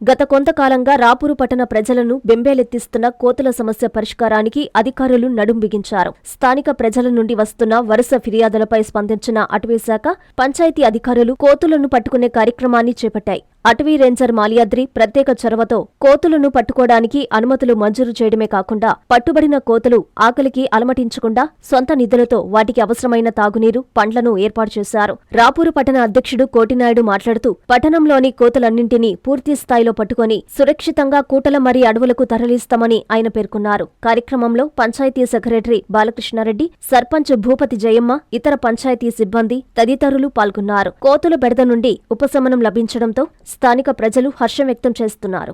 గత కొంతకాలంగా రాపూరు పట్టణ ప్రజలను బెంబేలెత్తిస్తున్న కోతుల సమస్య పరిష్కారానికి అధికారులు నడుం బిగించారు. స్థానిక ప్రజల నుండి వస్తున్న వరుస ఫిర్యాదులపై స్పందించిన అటవీశాఖ, పంచాయతీ అధికారులు కోతులను పట్టుకునే కార్యక్రమాన్ని చేపట్టాయి. అటవీ రేంజర్ మాల్యాద్రి ప్రత్యేక చొరవతో కోతులను పట్టుకోవడానికి అనుమతులు మంజూరు చేయడమే కాకుండా పట్టుబడిన కోతులు ఆకలికి అలమటించకుండా సొంత నిధులతో వాటికి అవసరమైన తాగునీరు, పండ్లను ఏర్పాటు చేశారు. రాపూరు పట్టణ అధ్యక్షుడు కోటినాయుడు మాట్లాడుతూ, పట్టణంలోని కోతులన్నింటినీ పూర్తి స్థాయిలో పట్టుకుని సురక్షితంగా కూటల మరి అడవులకు తరలిస్తామని ఆయన పేర్కొన్నారు. కార్యక్రమంలో పంచాయతీ సెక్రటరీ బాలకృష్ణారెడ్డి, సర్పంచ్ భూపతి జయమ్మ, ఇతర పంచాయతీ సిబ్బంది తదితరులు పాల్గొన్నారు. కోతుల బెడద నుండి ఉపశమనం లభించడంతో స్థానిక ప్రజలు హర్షం వ్యక్తం చేస్తున్నారు.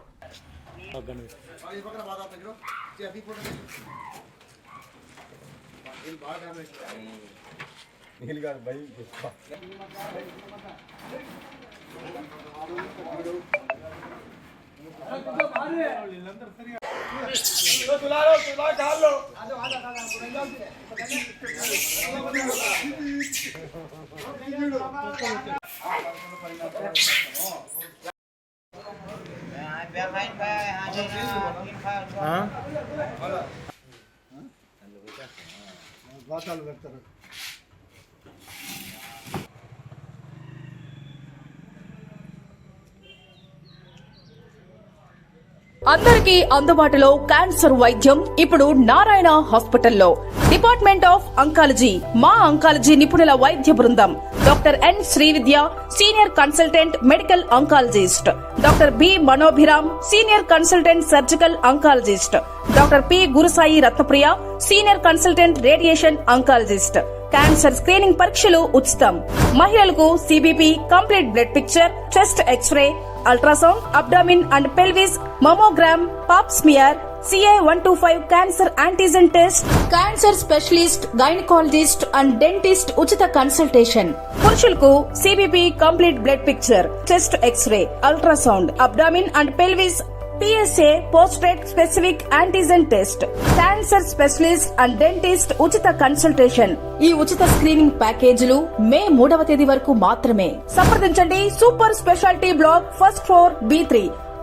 అందరికీ అందుబాటులో క్యాన్సర్ వైద్యం ఇప్పుడు నారాయణ హాస్పిటల్లో. డిపార్ట్మెంట్ ఆఫ్ అంకాలజీ, మా అంకాలజీ నిపుణుల వైద్య బృందం. Doctor N Srividya, senior consultant medical oncologist. Doctor B Manobhiram, senior consultant surgical oncologist. Doctor P Gurusai Ratnapriya, senior consultant radiation oncologist. Cancer screening పరీక్షలు ఉచితం. మహిళలకు C B P, complete blood picture, chest X ray, ultrasound, abdomen and pelvis, mammogram, pap smear, CA-125 cancer antigen test, cancer specialist, gynaecologist and dentist ఉచిత consultation. పురుషులకు C B P, complete blood picture, chest X ray, ultrasound, abdomen and pelvis, PSA పోస్ట్రేట్ specific antigen test, cancer specialist and dentist ఉచిత consultation. ఈ ఉచిత screening ప్యాకేజీలు మే 3వ తేదీ వరకు మాత్రమే. సంప్రదించండి super speciality block, first floor, B3.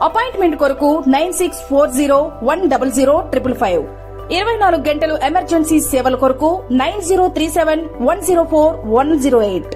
Appointment కొరకు 9640100555. 24 గంటలు ఎమర్జెన్సీ సేవల కొరకు 9037104108.